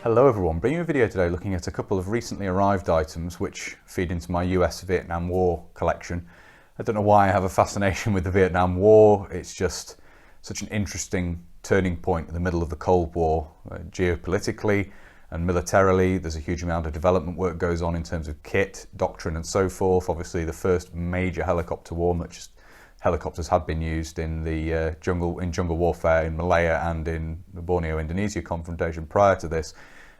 Hello everyone, bringing you a video today looking at a couple of recently arrived items which feed into my US-Vietnam War collection. I don't know why I have a fascination with the Vietnam War. It's just such an interesting turning point in the middle of the Cold War. Geopolitically and militarily, there's a huge amount of development work goes on in terms of kit, doctrine and so forth. Obviously the first major helicopter war, much helicopters had been used in the jungle warfare in Malaya and in the Borneo-Indonesia confrontation. Prior to this,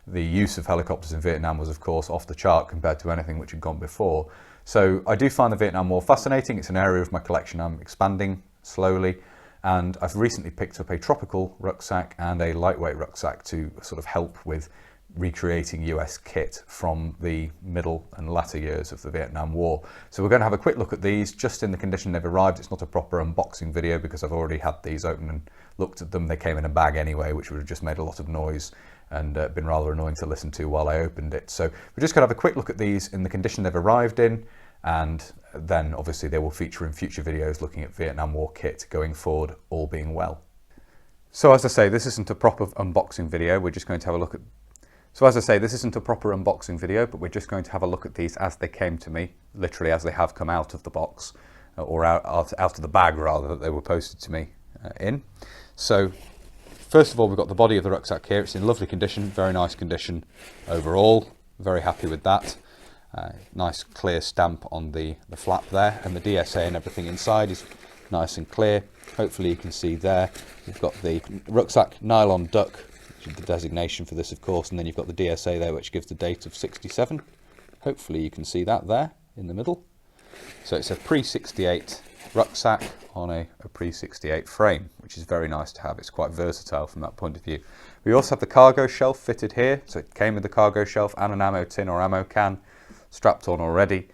the use of helicopters in Vietnam was of course off the chart compared to anything which had gone before. So I do find the Vietnam War fascinating. It's an area of my collection I'm expanding slowly, and I've recently picked up a tropical rucksack and a lightweight rucksack to sort of help with recreating US kit from the middle and latter years of the Vietnam War. So we're going to have a quick look at these just in the condition they've arrived. It's not a proper unboxing video because I've already had these open and looked at them. They came in a bag anyway, which would have just made a lot of noise and been rather annoying to listen to while I opened it. So we're just going to have a quick look at these in the condition they've arrived in, and then obviously they will feature in future videos looking at Vietnam War kit going forward, all being well. So as I say, this isn't a proper unboxing video. We're just going to have a look at this isn't a proper unboxing video, but we're just going to have a look at these as they came to me, literally as they have come out of the box, or out of the bag rather, that they were posted to me in. So first of all, we've got the body of the rucksack here. It's in lovely condition, very nice condition overall. Very happy with that. Nice clear stamp on the flap there, and the DSA and everything inside is nice and clear. Hopefully you can see there. We've got the rucksack nylon duck, the designation for this of course, and then you've got the DSA there which gives the date of 67. Hopefully you can see that there in the middle. So it's a pre-68 rucksack on a pre-68 frame, which is very nice to have. It's quite versatile from that point of view. We also have the cargo shelf fitted here, so it came with the cargo shelf and an ammo tin or ammo can strapped on already.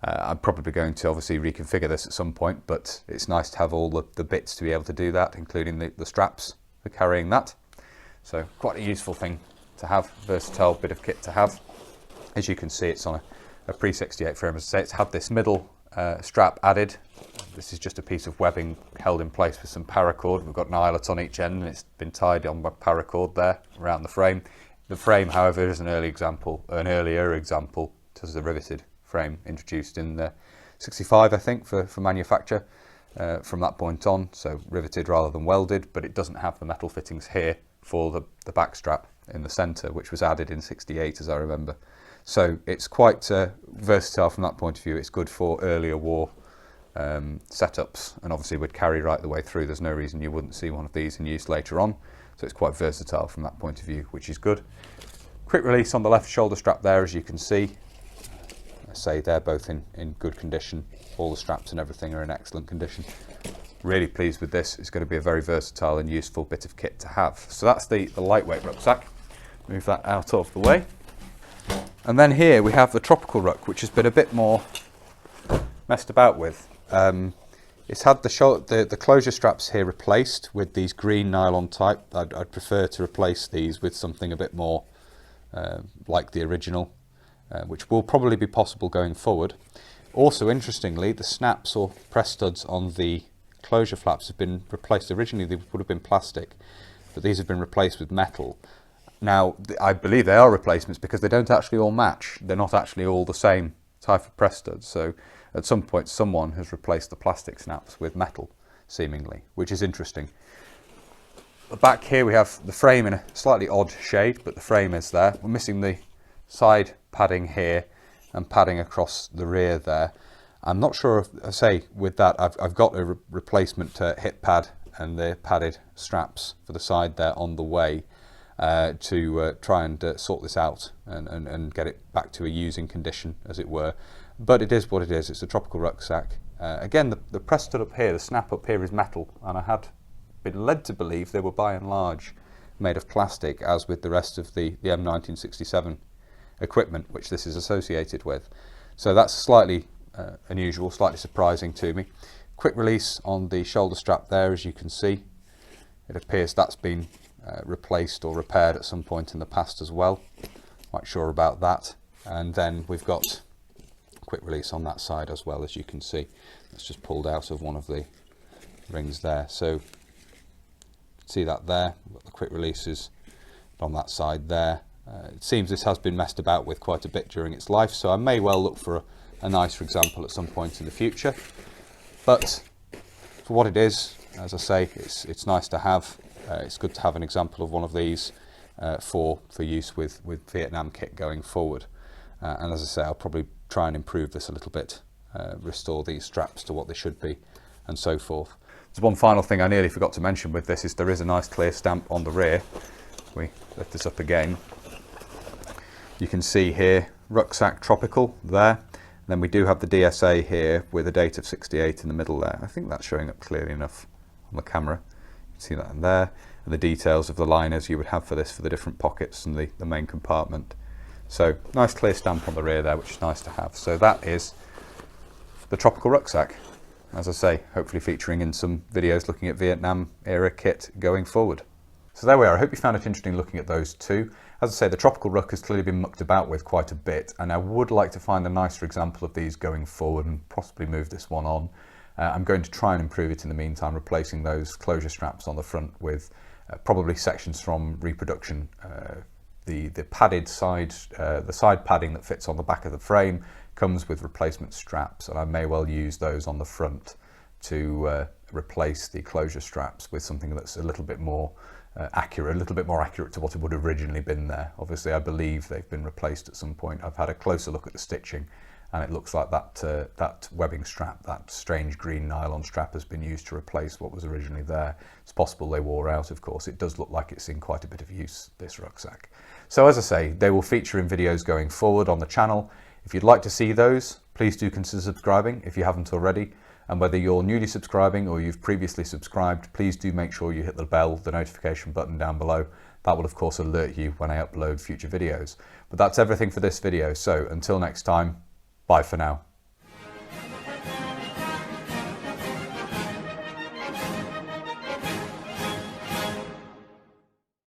I'm probably going to obviously reconfigure this at some point, but it's nice to have all the bits to be able to do that, including the straps for carrying that. So quite a useful thing to have, versatile bit of kit to have. As you can see, it's on a pre-68 frame. As I say, it's had this middle strap added. This is just a piece of webbing held in place with some paracord. We've got an eyelet on each end and it's been tied on by paracord there around the frame. The frame, however, is an earlier example to the riveted frame introduced in the 65, I think, for manufacture from that point on. So riveted rather than welded, but it doesn't have the metal fittings here for the back strap in the centre, which was added in 68 as I remember. So it's quite versatile from that point of view. It's good for earlier war setups, and obviously would carry right the way through. There's no reason you wouldn't see one of these in use later on. So it's quite versatile from that point of view, which is good. Quick release on the left shoulder strap there, as you can see. I say they're both in good condition. All the straps and everything are in excellent condition. Really pleased with this. It's going to be a very versatile and useful bit of kit to have. So that's the lightweight rucksack. Move that out of the way. And then here we have the tropical ruck, which has been a bit more messed about with. It's had the closure straps here replaced with these green nylon type. I'd prefer to replace these with something a bit more like the original, which will probably be possible going forward. Also, interestingly, the snaps or press studs on the closure flaps have been replaced. Originally they would have been plastic, but these have been replaced with metal. Now I believe they are replacements because they don't actually all match. They're not actually all the same type of press studs. So at some point someone has replaced the plastic snaps with metal, seemingly, which is interesting. The back here we have the frame in a slightly odd shade, but the frame is there. We're missing the side padding here and padding across the rear there. I'm not sure if, I say with that, I've got a replacement hip pad and the padded straps for the side there on the way to try and sort this out and get it back to a using condition, as it were. But it is what it is. It's a tropical rucksack. Again, the press stud up here, the snap up here is metal, and I had been led to believe they were by and large made of plastic, as with the rest of the M1967 equipment which this is associated with. So that's slightly unusual, slightly surprising to me. Quick release on the shoulder strap there, as you can see. It appears that's been replaced or repaired at some point in the past as well. Quite sure about that. And then we've got quick release on that side as well, as you can see. It's just pulled out of one of the rings there. So see that there, we've got the quick releases on that side there, It seems this has been messed about with quite a bit during its life, so I may well look for a nicer example at some point in the future. But for what it is, as I say, it's nice to have. It's good to have an example of one of these for use with Vietnam kit going forward. And as I say, I'll probably try and improve this a little bit, restore these straps to what they should be, and so forth. There's one final thing I nearly forgot to mention with this, is there is a nice clear stamp on the rear. If we lift this up again, you can see here, Rucksack Tropical there. And then we do have the DSA here with a date of 68 in the middle there. I think that's showing up clearly enough on the camera. You can see that in there. And the details of the liners you would have for this for the different pockets and the main compartment. So nice clear stamp on the rear there, which is nice to have. So that is the Tropical Rucksack. As I say, hopefully featuring in some videos looking at Vietnam era kit going forward. So there we are. I hope you found it interesting looking at those two. As I say, the Tropical Ruck has clearly been mucked about with quite a bit, and I would like to find a nicer example of these going forward and possibly move this one on. I'm going to try and improve it in the meantime, replacing those closure straps on the front with probably sections from reproduction. The padded side, the side padding that fits on the back of the frame comes with replacement straps, and I may well use those on the front to replace the closure straps with something that's a little bit more accurate, a little bit more accurate to what it would have originally been there. Obviously, I believe they've been replaced at some point. I've had a closer look at the stitching, and it looks like that webbing strap, that strange green nylon strap, has been used to replace what was originally there. It's possible they wore out, of course. It does look like it's in quite a bit of use, this rucksack. So as I say, they will feature in videos going forward on the channel. If you'd like to see those, please do consider subscribing if you haven't already. And whether you're newly subscribing or you've previously subscribed, please do make sure you hit the bell, the notification button down below. That will of course alert you when I upload future videos. But that's everything for this video. So until next time, bye for now.